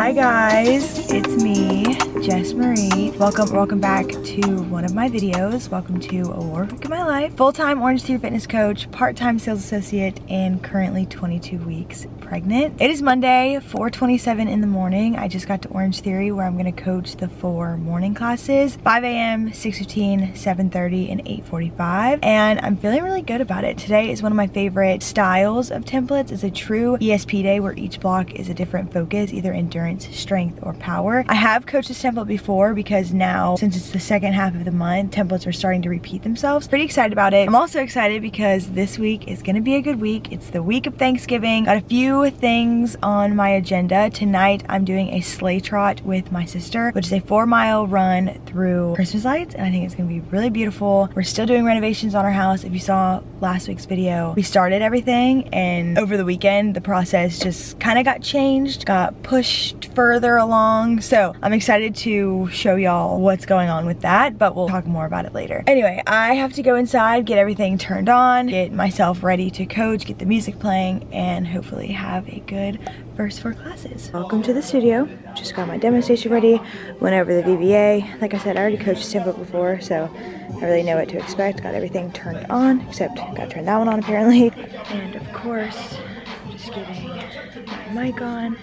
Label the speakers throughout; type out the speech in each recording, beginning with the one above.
Speaker 1: Hi guys, it's me, Jess Marie. Welcome back to one of my videos. Welcome to a war week of my life. Full-time Orangetheory Fitness coach, part-time sales associate, and currently 22 weeks pregnant. It is Monday, 4:27 in the morning. I just got to Orangetheory where I'm gonna coach the 4 morning classes, 5 a.m., 6:15, 7:30, and 8:45. And I'm feeling really good about it. Today is one of my favorite styles of templates. It's a true ESP day where each block is a different focus, either endurance, strength, or power. I have coached this template before because now, since it's the second half of the month, templates are starting to repeat themselves. Pretty excited about it. I'm also excited because this week is gonna be a good week. It's the week of Thanksgiving. Got a few things on my agenda. Tonight, I'm doing a sleigh trot with my sister, which is a 4-mile run through Christmas lights, and I think it's gonna be really beautiful. We're still doing renovations on our house. If you saw last week's video, we started everything, and over the weekend, the process just kind of got changed, got pushed further along. So I'm excited to show y'all what's going on with that, but we'll talk more about it later. Anyway, I have to go inside, get everything turned on, get myself ready to coach, get the music playing, and hopefully have a good first 4 classes. Welcome to the studio. Just got my demo station ready, went over the VBA. Like I said, I already coached this template before, so I really know what to expect. Got everything turned on, except gotta turn that one on apparently. And of course, just getting my mic on.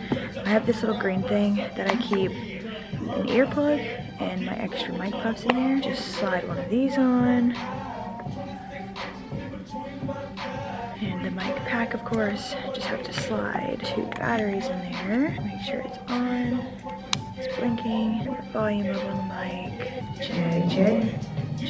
Speaker 1: I have this little green thing that I keep an earplug and my extra mic puffs in there. Just slide one of these on. And the mic pack, of course, just have to slide 2 batteries in there. Make sure it's on, it's blinking, and the volume up on the mic. Check.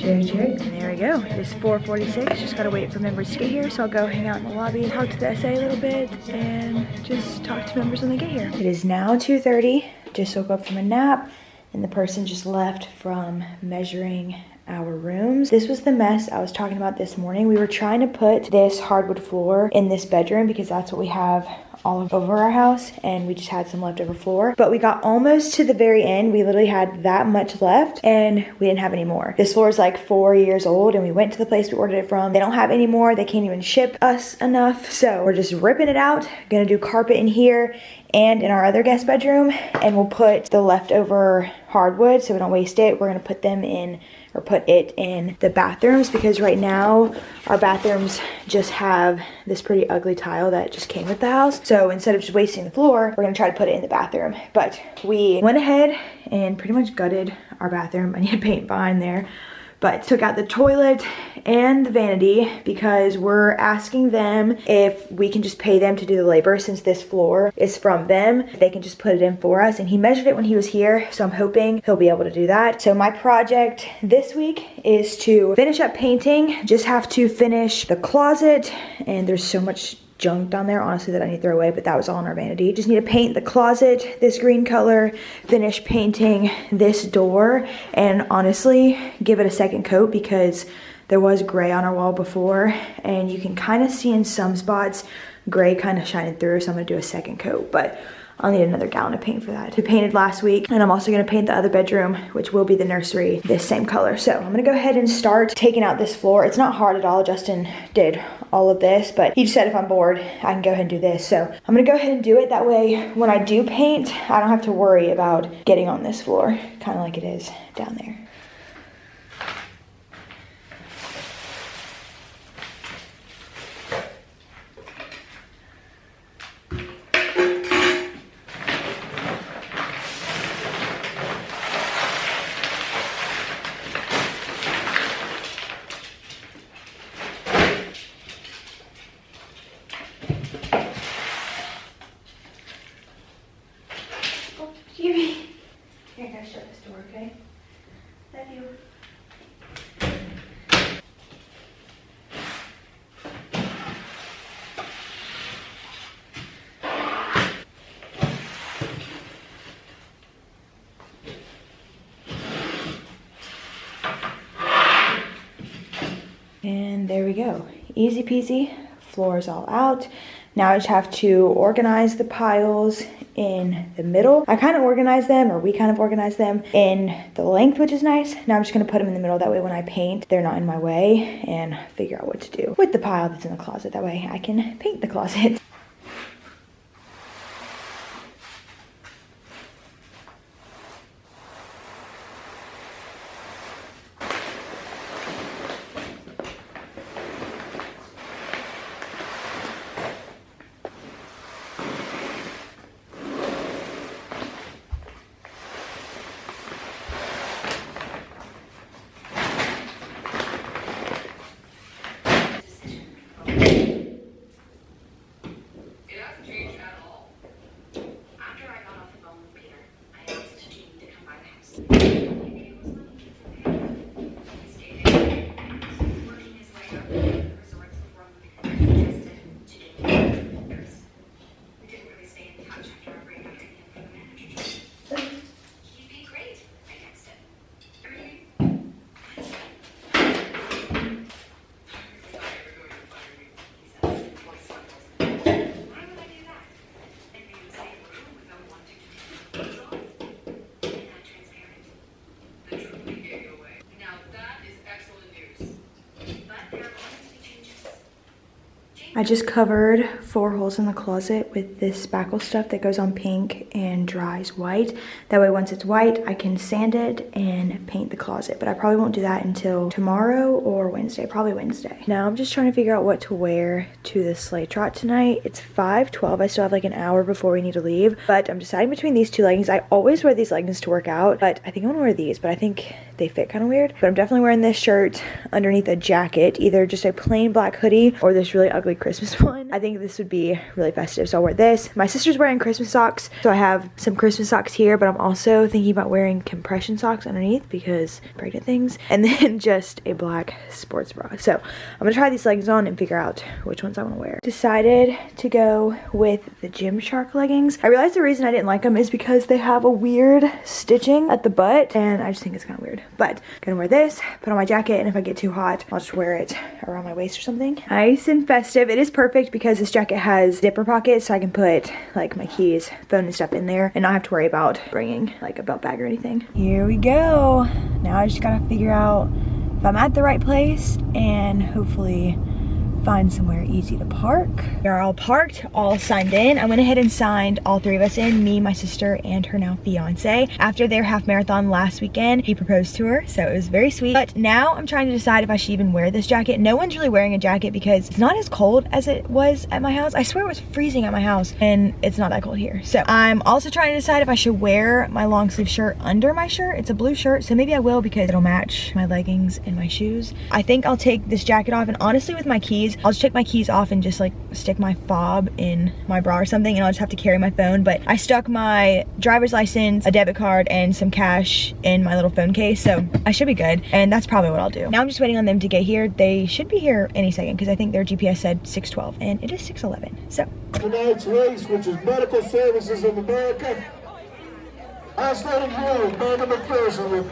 Speaker 1: And there we go. It is 4:46. Just gotta wait for members to get here, so I'll go hang out in the lobby, talk to the SA a little bit, and just talk to members when they get here. It is now 2:30. Just woke up from a nap, and the person just left from measuring our rooms. This was the mess I was talking about this morning. We were trying to put this hardwood floor in this bedroom because that's what we have all over our house, and we just had some leftover floor. But we got almost to the very end. We literally had that much left, and we didn't have any more. This floor is like 4 years old, and we went to the place we ordered it from. They don't have any more. They can't even ship us enough. So we're just ripping it out. Gonna do carpet in here and in our other guest bedroom, and we'll put the leftover hardwood so we don't waste it. We're gonna put them in, or put it in the bathrooms, because right now our bathrooms just have this pretty ugly tile that just came with the house. So instead of just wasting the floor, we're gonna try to put it in the bathroom. But we went ahead and pretty much gutted our bathroom. I need to paint behind there. But took out the toilet and the vanity because we're asking them if we can just pay them to do the labor, since this floor is from them. They can just put it in for us, and he measured it when he was here, so I'm hoping he'll be able to do that. So my project this week is to finish up painting. Just have to finish the closet, and there's so much junk down there, honestly, that I need to throw away, but that was all in our vanity. Just need to paint the closet this green color, finish painting this door, and honestly, give it a second coat because there was gray on our wall before, and you can kind of see in some spots gray kind of shining through, so I'm gonna do a second coat, but I'll need another gallon of paint for that. We painted last week, and I'm also gonna paint the other bedroom, which will be the nursery, this same color. So I'm gonna go ahead and start taking out this floor. It's not hard at all. Justin did all of this, but he just said if I'm bored, I can go ahead and do this. So I'm gonna go ahead and do it. That way, when I do paint, I don't have to worry about getting on this floor, kind of like it is down there. Excuse me. Here, I gotta shut this door, okay? Love you. And there we go. Easy peasy. Floor is all out. Now I just have to organize the piles in the middle. I kind of organize them, or we kind of organize them in the length, which is nice. Now I'm just gonna put them in the middle. That way when I paint, they're not in my way, and figure out what to do with the pile that's in the closet. That way I can paint the closet. I just covered 4 holes in the closet with this spackle stuff that goes on pink and dries white. That way once it's white, I can sand it and paint the closet. But I probably won't do that until tomorrow or Wednesday, probably Wednesday. Now I'm just trying to figure out what to wear to the sleigh trot tonight. It's 5:12. I still have like an hour before we need to leave. But I'm deciding between these 2 leggings. I always wear these leggings to work out, but I think I want to wear these, but I think they fit kind of weird. But I'm definitely wearing this shirt underneath a jacket, either just a plain black hoodie or this really ugly Christmas one. I think this would be really festive, so I'll wear this. My sister's wearing Christmas socks, so I have some Christmas socks here, but I'm also thinking about wearing compression socks underneath because pregnant things, and then just a black sports bra. So I'm gonna try these leggings on and figure out which ones I want to wear. Decided to go with the Gymshark leggings. I realized the reason I didn't like them is because they have a weird stitching at the butt, and I just think it's kind of weird. But I'm gonna wear this, put on my jacket, and if I get too hot, I'll just wear it around my waist or something. Nice and festive. It is perfect because this jacket has zipper pockets, so I can put like my keys, phone, and stuff in there and not have to worry about bringing like a belt bag or anything. Here we go. Now I just gotta figure out if I'm at the right place and hopefully find somewhere easy to park. We're all parked, all signed in. I went ahead and signed all 3 of us in, me, my sister, and her now fiance. After their half marathon last weekend, he proposed to her, so it was very sweet. But now I'm trying to decide if I should even wear this jacket. No one's really wearing a jacket because it's not as cold as it was at my house. I swear it was freezing at my house, and it's not that cold here. So I'm also trying to decide if I should wear my long sleeve shirt under my shirt. It's a blue shirt, so maybe I will because it'll match my leggings and my shoes. I think I'll take this jacket off, and honestly with my keys, I'll just take my keys off and just like stick my fob in my bra or something, and I'll just have to carry my phone. But I stuck my driver's license, a debit card, and some cash in my little phone case, so I should be good, and that's probably what I'll do. Now I'm just waiting on them to get here. They should be here any second because I think their GPS said 6:12 and it is 6:11. So
Speaker 2: tonight's race, which is Medical Services of America, I started here with Brandon McPherson.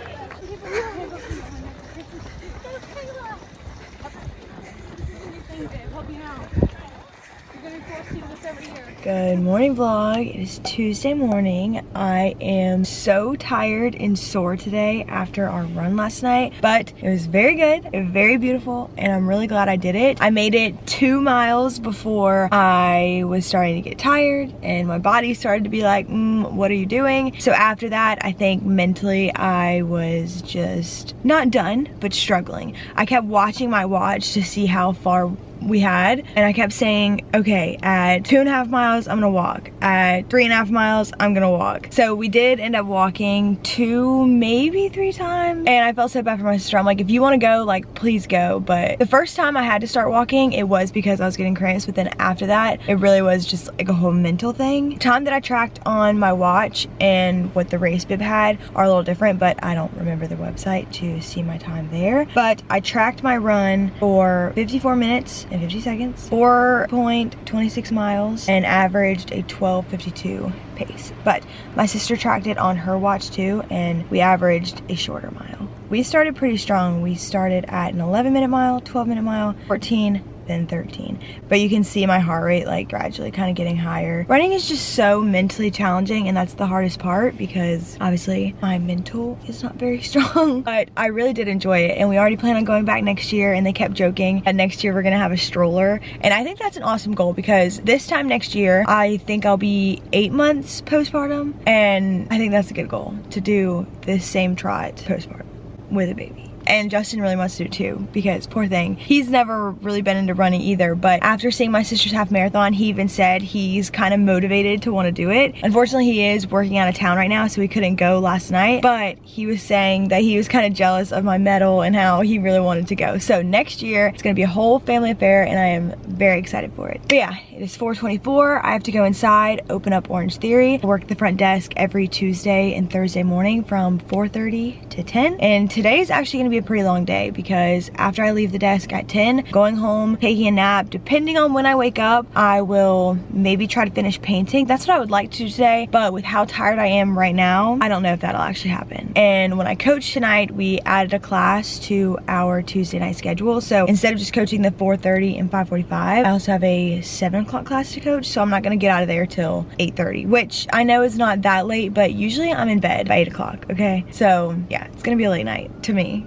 Speaker 1: Good morning vlog. It is Tuesday morning. I am so tired and sore today after our run last night, but it was very good, very beautiful, and I'm really glad I did it. I made it 2 miles before I was starting to get tired and my body started to be like, what are you doing? So after that, I think mentally I was just not done, but struggling. I kept watching my watch to see how far we had, and I kept saying, okay, at 2.5 miles I'm gonna walk, at 3.5 miles I'm gonna walk. So we did end up walking 2, maybe 3 times, and I felt so bad for my sister. I'm like, if you want to go, like, please go. But the first time I had to start walking, it was because I was getting cramps, but then after that it really was just like a whole mental thing. Time that I tracked on my watch and what the race bib had are a little different, but I don't remember the website to see my time there. But I tracked my run for 54 minutes and 50 seconds, 4.26 miles, and averaged a 12:52 pace. But my sister tracked it on her watch too, and we averaged a shorter mile. We started pretty strong. We started at an 11-minute mile, 12-minute mile, 14, then 13. But you can see my heart rate like gradually kind of getting higher. Running is just so mentally challenging, and that's the hardest part because obviously my mental is not very strong. But I really did enjoy it, and we already plan on going back next year, and they kept joking that next year we're gonna have a stroller, and I think that's an awesome goal because this time next year I think I'll be 8 months postpartum, and I think that's a good goal to do this same trot postpartum with a baby. And Justin really wants to do it too, because poor thing, he's never really been into running either, but after seeing my sister's half marathon, he even said he's kind of motivated to want to do it. Unfortunately, he is working out of town right now, so he couldn't go last night, but he was saying that he was kind of jealous of my medal and how he really wanted to go. So next year, it's gonna be a whole family affair, and I am very excited for it. But yeah, it is 4:24. I have to go inside, open up Orangetheory, work the front desk every Tuesday and Thursday morning from 4:30 to 10. And today's actually gonna be a pretty long day because after I leave the desk at 10, going home, taking a nap, depending on when I wake up, I will maybe try to finish painting. That's what I would like to do today, but with how tired I am right now, I don't know if that'll actually happen. And when I coached tonight, we added a class to our Tuesday night schedule. So instead of just coaching the 4:30 and 5:45, I also have a 7 o'clock class to coach, so I'm not gonna get out of there till 8:30, which I know is not that late, but usually I'm in bed by 8 o'clock, okay? So yeah, it's gonna be a late night to me.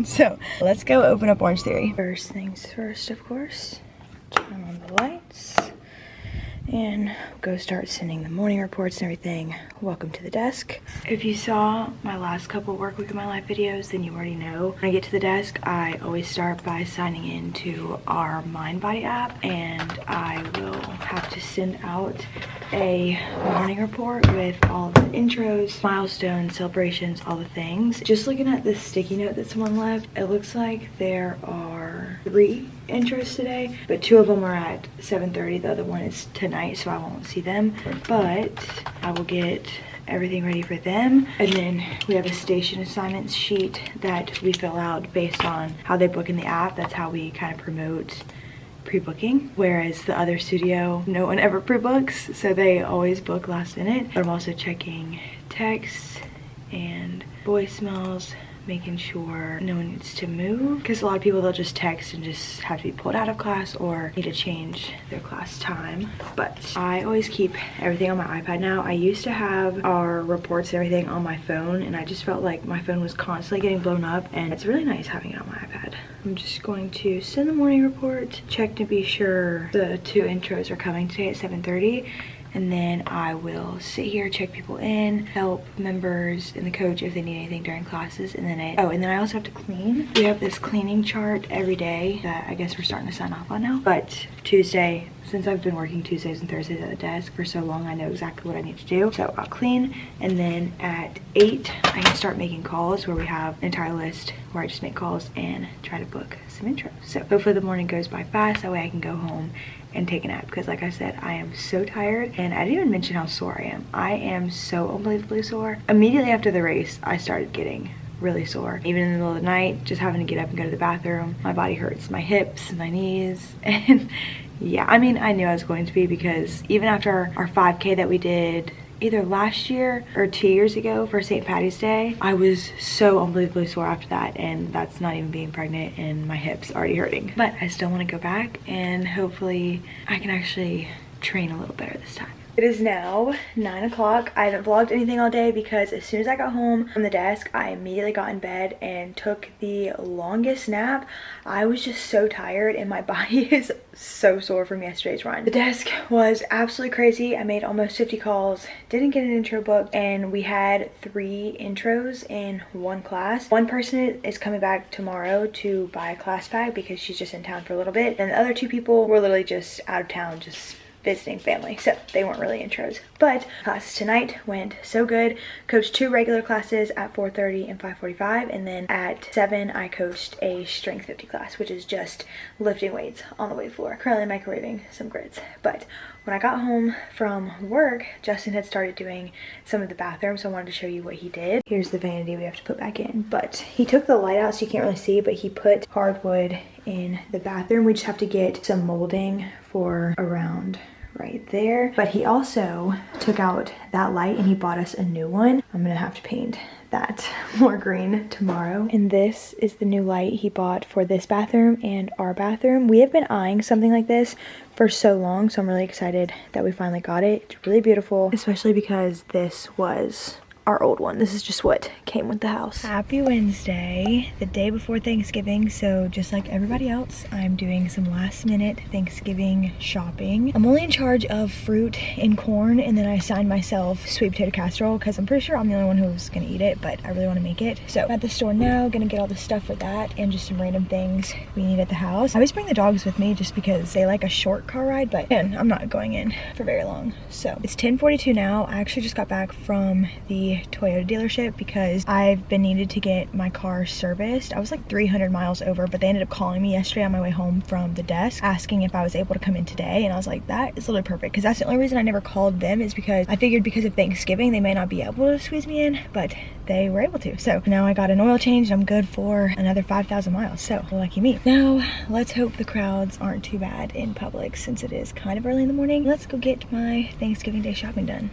Speaker 1: So let's go open up Orangetheory. First things first, of course, turn on the lights, and go start sending the morning reports and everything. Welcome to the desk. If you saw my last couple work week of my life videos, then you already know. When I get to the desk, I always start by signing into our MindBody app, and I will have to send out a morning report with all the intros, milestones, celebrations, all the things. Just looking at this sticky note that someone left, it looks like there are 3 intros today, but 2 of them are at 7:30. The other one is tonight, so I won't see them, but I will get everything ready for them. And then we have a station assignments sheet that we fill out based on how they book in the app. That's how we kind of promote pre-booking, whereas the other studio, no one ever pre-books, so they always book last minute. But I'm also checking texts and voicemails, making sure no one needs to move, because a lot of people, they'll just text and just have to be pulled out of class or need to change their class time. But I always keep everything on my iPad now. I used to have our reports and everything on my phone, and I just felt like my phone was constantly getting blown up, and it's really nice having it on my iPad. I'm just going to send the morning report, check to be sure the 2 intros are coming today at 7:30, and then I will sit here, check people in, help members and the coach if they need anything during classes, and then I also have to clean. We have this cleaning chart every day that I guess we're starting to sign off on now. But Tuesday, since I've been working Tuesdays and Thursdays at the desk for so long, I know exactly what I need to do. So I'll clean, and then at 8, I can start making calls, where we have an entire list where I just make calls and try to book some intros. So hopefully the morning goes by fast, that way I can go home and take a nap, because like I said, I am so tired, and I didn't even mention how sore I am. I am so unbelievably sore. Immediately after the race, I started getting really sore. Even in the middle of the night, just having to get up and go to the bathroom, my body hurts, my hips, my knees, and yeah, I mean, I knew I was going to be, because even after our 5K that we did either last year or 2 years ago for St. Patty's Day, I was so unbelievably sore after that, and that's not even being pregnant and my hips already hurting. But I still want to go back, and hopefully I can actually train a little better this time. It is now 9 o'clock. I haven't vlogged anything all day because as soon as I got home from the desk, I immediately got in bed and took the longest nap. I was just so tired, and my body is so sore from yesterday's run. The desk was absolutely crazy. I made almost 50 calls, didn't get an intro booked, and we had 3 intros in one class. One person is coming back tomorrow to buy a class pack because she's just in town for a little bit, and the other 2 people were literally just out of town, just visiting family, so they weren't really intros. But classes tonight went so good. Coached 2 regular classes at 4:30 and 5:45, and then at 7 I coached a strength 50 class, which is just lifting weights on the weight floor. Currently microwaving some grits. But when I got home from work, Justin had started doing some of the bathroom, so I wanted to show you what he did. Here's the vanity we have to put back in, but he took the light out so you can't really see, but he put hardwood in the bathroom. We just have to get some molding for around right there. But he also took out that light and he bought us a new one. I'm gonna have to paint that more green tomorrow. And this is the new light he bought for this bathroom and our bathroom. We have been eyeing something like this for so long, so I'm really excited that we finally got it. It's really beautiful, especially because this was our old one. This is just what came with the house. Happy Wednesday, the day before Thanksgiving. So just like everybody else, I'm doing some last minute Thanksgiving shopping. I'm only in charge of fruit and corn, and then I assigned myself sweet potato casserole because I'm pretty sure I'm the only one who's gonna eat it, but I really want to make it. So I'm at the store now, gonna get all the stuff for that and just some random things we need at the house. I always bring the dogs with me just because they like a short car ride, but man, I'm not going in for very long. So it's 10:42 now. I actually just got back from the Toyota dealership because I've been needed to get my car serviced. I was like 300 miles over, but they ended up calling me yesterday on my way home from the desk asking if I was able to come in today, and I was like, that is literally perfect, because that's the only reason I never called them, is because I figured because of Thanksgiving they may not be able to squeeze me in, but they were able to. So now I got an oil change and I'm good for another 5,000 miles, so lucky me. Now let's hope the crowds aren't too bad in Publix since it is kind of early in the morning. Let's go get my Thanksgiving Day shopping done.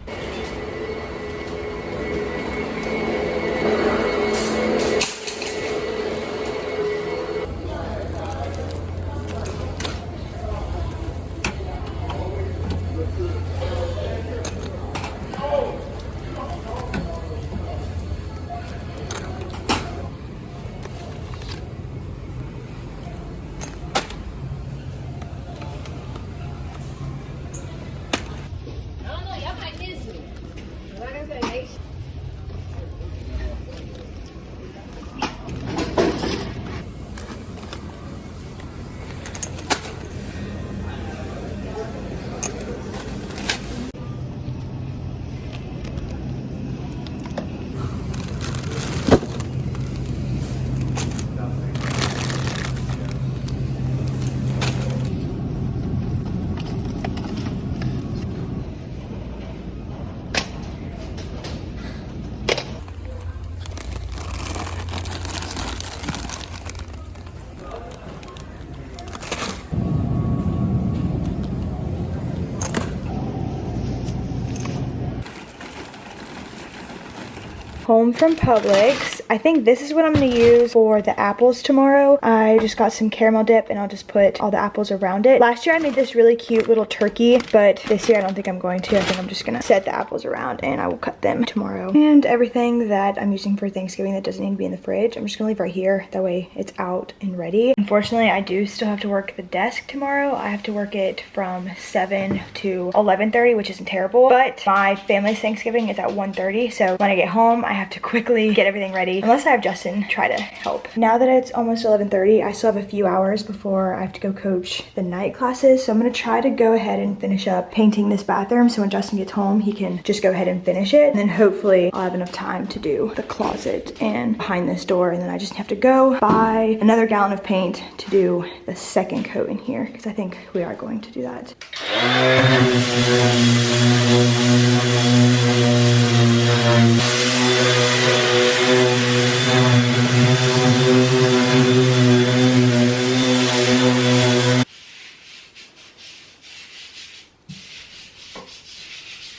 Speaker 1: home from Publix. I think this is what I'm gonna use for the apples tomorrow. I just got some caramel dip and I'll just put all the apples around it. Last year I made this really cute little turkey, but this year I don't think I'm going to. I think I'm just gonna set the apples around and I will cut them tomorrow. And everything that I'm using for Thanksgiving that doesn't need to be in the fridge, I'm just gonna leave right here. That way it's out and ready. Unfortunately, I do still have to work the desk tomorrow. I have to work it from 7 to 11:30, which isn't terrible, but my family's Thanksgiving is at 1:30, so when I get home, I have to quickly get everything ready, unless I have Justin try to help. Now that it's almost 11:30, I still have a few hours before I have to go coach the night classes, so I'm gonna try to go ahead and finish up painting this bathroom, so when Justin gets home, he can just go ahead and finish it, and then hopefully I'll have enough time to do the closet and behind this door, and then I just have to go buy another gallon of paint to do the second coat in here, because I think we are going to do that.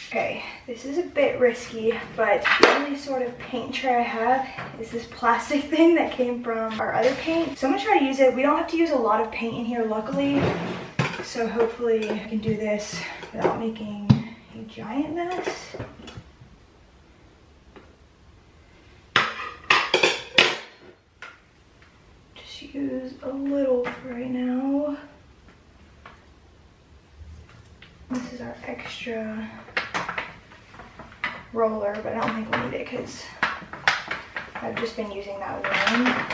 Speaker 1: Okay, this is a bit risky, but the only sort of paint tray I have is this plastic thing that came from our other paint. So I'm gonna try to use it. We don't have to use a lot of paint in here, luckily. So hopefully I can do this without making a giant mess. Just use a little for right now. This is our extra roller, but I don't think we'll need it because I've just been using that one.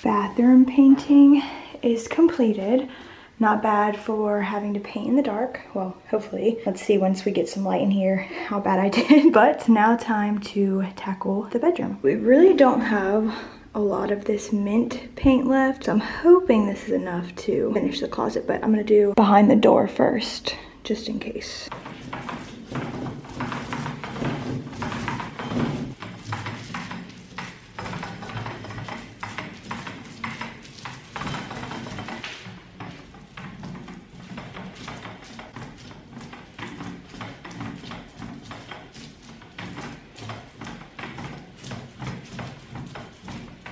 Speaker 1: Bathroom painting is completed. Not bad for having to paint in the dark. Well, hopefully. Let's see once we get some light in here how bad I did. But now time to tackle the bedroom. We really don't have a lot of this mint paint left, so I'm hoping this is enough to finish the closet, but I'm gonna do behind the door first, just in case.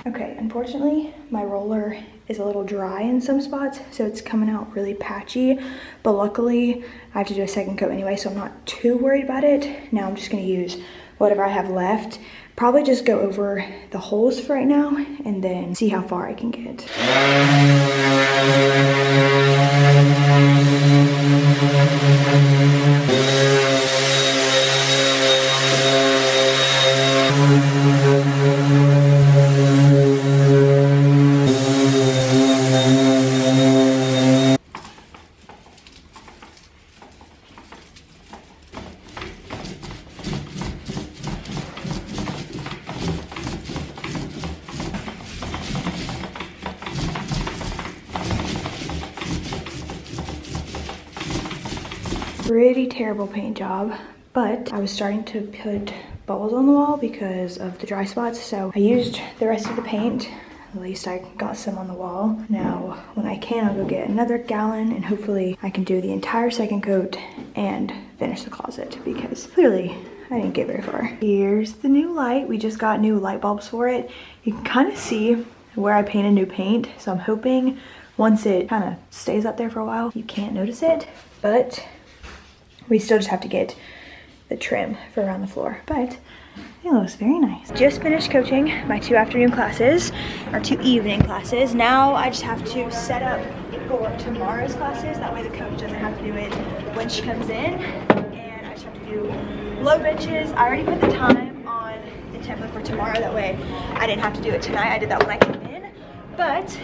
Speaker 1: Okay, unfortunately, my roller is a little dry in some spots, so it's coming out really patchy, but luckily I have to do a second coat anyway, so I'm not too worried about it. Now I'm just gonna use whatever I have left, probably just go over the holes for right now, and then see how far I can get. Pretty terrible paint job, but I was starting to put bubbles on the wall because of the dry spots, so I used the rest of the paint. At least I got some on the wall. Now, when I can, I'll go get another gallon and hopefully I can do the entire second coat and finish the closet because clearly I didn't get very far. Here's the new light. We just got new light bulbs for it. You can kind of see where I painted new paint, so I'm hoping once it kind of stays up there for a while, you can't notice it, but we still just have to get the trim for around the floor, but it looks very nice. Just finished coaching my 2 afternoon classes, or 2 evening classes. Now I just have to set up for tomorrow's classes. That way the coach doesn't have to do it when she comes in. And I just have to do low benches. I already put the time on the template for tomorrow. That way I didn't have to do it tonight. I did that when I came in. But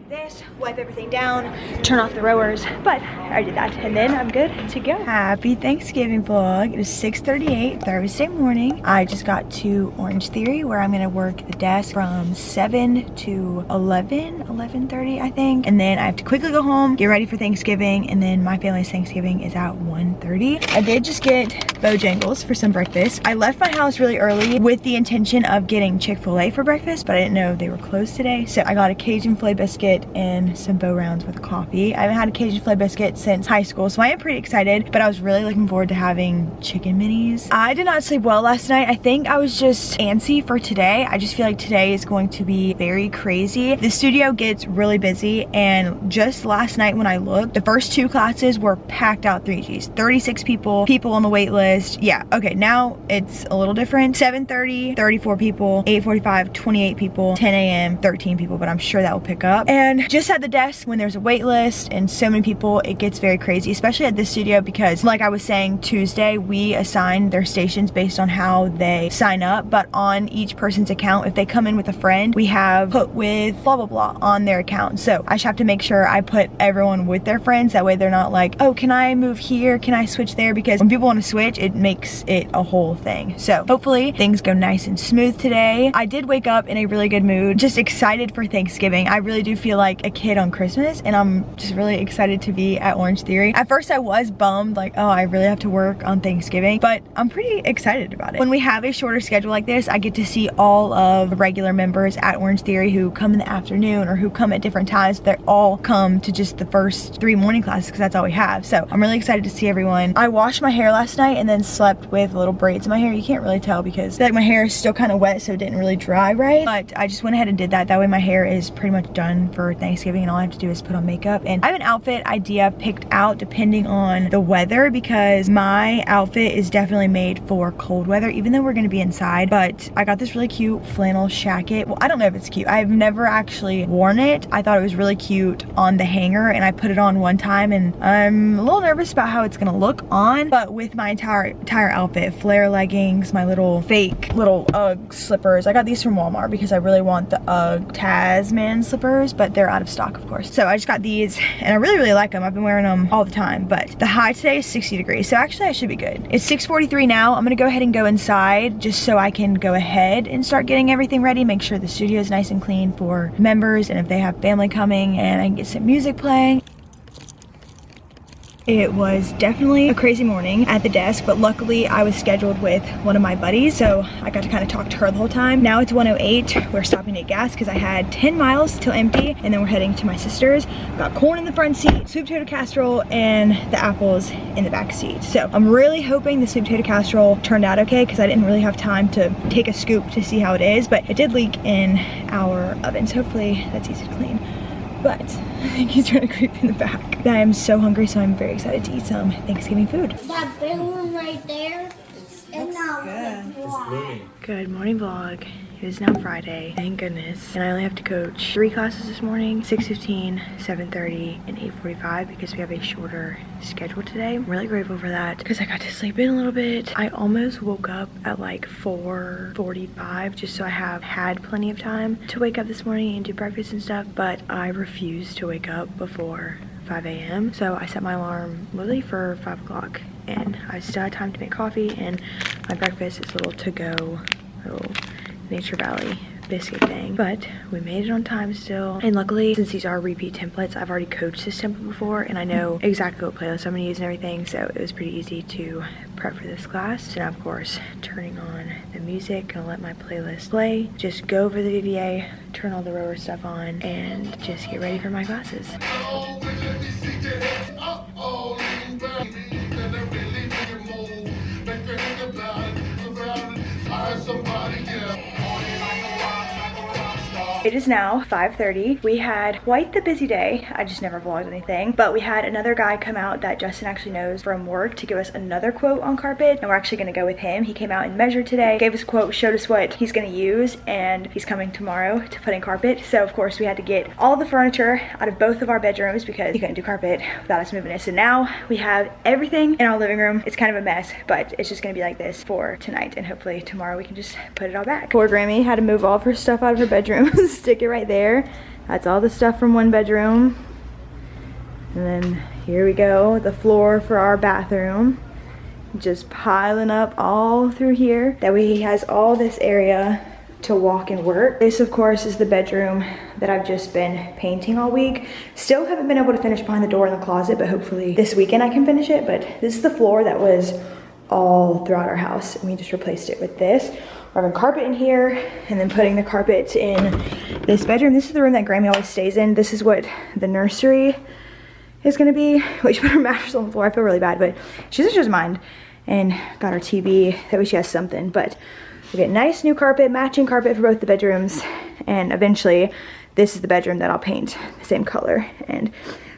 Speaker 1: this, wipe everything down, turn off the rowers, but I did that and then I'm good to go. Happy Thanksgiving vlog. It is 6:38 Thursday morning. I just got to Orangetheory where I'm gonna work the desk from 7 to 11:30 I think, and then I have to quickly go home, get ready for Thanksgiving, and then my family's Thanksgiving is at 1:30. I did just get Bojangles for some breakfast. I left my house really early with the intention of getting Chick-fil-A for breakfast, but I didn't know they were closed today, so I got a Cajun filet biscuit and some Bo Rounds with coffee. I haven't had a Cajun filet biscuit since high school, so I am pretty excited, but I was really looking forward to having chicken minis. I did not sleep well last night. I think I was just antsy for today. I just feel like today is going to be very crazy. The studio gets really busy, and just last night when I looked, the first 2 classes were packed out 3Gs. 36 people on the wait list. Yeah, okay, now it's a little different. 7:30, 34 people, 8:45, 28 people, 10 a.m., 13 people, but I'm sure that will pick up. And just at the desk, when there's a wait list and so many people, it gets very crazy, especially at this studio because, like I was saying Tuesday, we assign their stations based on how they sign up, but on each person's account, if they come in with a friend, we have put with blah blah blah on their account. So I just have to make sure I put everyone with their friends, that way they're not like, oh, can I move here, can I switch there, because when people want to switch, it makes it a whole thing. So hopefully things go nice and smooth today. I did wake up in a really good mood, just excited for Thanksgiving. I really do feel like a kid on Christmas, and I'm just really excited to be at Orangetheory. At first I was bummed, like, oh, I really have to work on Thanksgiving, but I'm pretty excited about it. When we have a shorter schedule like this, I get to see all of the regular members at Orangetheory who come in the afternoon or who come at different times. They all come to just the first 3 morning classes because that's all we have. So I'm really excited to see everyone. I washed my hair last night and then slept with little braids in my hair. You can't really tell because like my hair is still kind of wet, so it didn't really dry right, but I just went ahead and did that. That way my hair is pretty much done for Thanksgiving, and all I have to do is put on makeup. And I have an outfit idea picked out depending on the weather, because my outfit is definitely made for cold weather, even though we're going to be inside. But I got this really cute flannel jacket. Well, I don't know if it's cute. I've never actually worn it. I thought it was really cute on the hanger, and I put it on one time, and I'm a little nervous about how it's gonna look on. But with my entire outfit, flare leggings, my little fake little UGG slippers. I got these from Walmart because I really want the UGG Tasman slippers, but they're out of stock, of course. So I just got these, and I really like them. I've been wearing them all the time. But the high today is 60 degrees, so actually I should be good. It's 6:43 now. I'm gonna go ahead and go inside just so I can go ahead and start getting everything ready, make sure the studio is nice and clean for members, and if they have family coming, and I can get some music playing. It was definitely a crazy morning at the desk, but luckily I was scheduled with one of my buddies, so I got to kind of talk to her the whole time. Now it's 1:08. We're stopping to get gas because I had 10 miles till empty, and then we're heading to my sister's. Got corn in the front seat, sweet potato casserole, and the apples in the back seat. So I'm really hoping the sweet potato casserole turned out okay, because I didn't really have time to take a scoop to see how it is, but it did leak in our oven, so hopefully that's easy to clean. But I think he's trying to creep in the back. I am so hungry, so I'm very excited to eat some Thanksgiving food.
Speaker 3: That big one right there.
Speaker 1: Good morning vlog. It is now Friday, thank goodness. And I only have to coach 3 classes this morning, 6:15, 7:30, and 8:45, because we have a shorter schedule today. I'm really grateful for that because I got to sleep in a little bit. I almost woke up at like 4:45 just so I had plenty of time to wake up this morning and do breakfast and stuff, but I refused to wake up before 5 a.m. So I set my alarm literally for 5 o'clock, and I still had time to make coffee, and my breakfast is a little to-go, little Nature Valley biscuit thing, but we made it on time still. And luckily, since these are repeat templates, I've already coached this template before and I know exactly what playlist I'm gonna use and everything, so it was pretty easy to prep for this class. So now, of course, turning on the music, gonna let my playlist play, just go over the VBA, turn all the rower stuff on, and just get ready for my classes. It is now 5:30. We had quite the busy day. I just never vlogged anything, but we had another guy come out that Justin actually knows from work to give us another quote on carpet, and we're actually gonna go with him. He came out and measured today, gave us a quote, showed us what he's gonna use, and he's coming tomorrow to put in carpet. So of course we had to get all the furniture out of both of our bedrooms because he couldn't do carpet without us moving it. So now we have everything in our living room. It's kind of a mess, but it's just gonna be like this for tonight, and hopefully tomorrow we can just put it all back. Poor Grammy had to move all of her stuff out of her bedroom. Stick it right there. That's all the stuff from one bedroom. And then here we go, the floor for our bathroom. Just piling up all through here. That way he has all this area to walk and work. This, of course, is the bedroom that I've just been painting all week. Still haven't been able to finish behind the door in the closet, but hopefully this weekend I can finish it. But this is the floor that was all throughout our house, and we just replaced it with this. We're having carpet in here, and then putting the carpet in this bedroom. This is the room that Grammy always stays in. This is what the nursery is gonna be. Wait, she put her mattress on the floor. I feel really bad, but she doesn't mind. And got our TV, that way she has something. But we get nice new carpet, matching carpet for both the bedrooms. And eventually, this is the bedroom that I'll paint the same color. And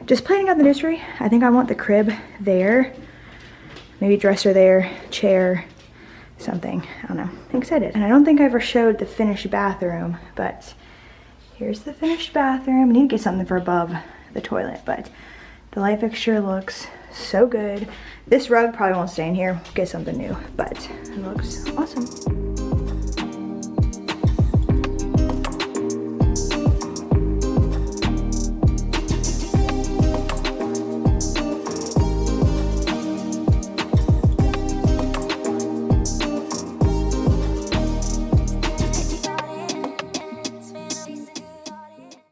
Speaker 1: just planning out the nursery. I think I want the crib there. Maybe dresser there, chair, something. I don't know. I'm excited. And I don't think I ever showed the finished bathroom, but here's the finished bathroom. I need to get something for above the toilet, but the light fixture looks so good. This rug probably won't stay in here. We'll get something new, but it looks awesome.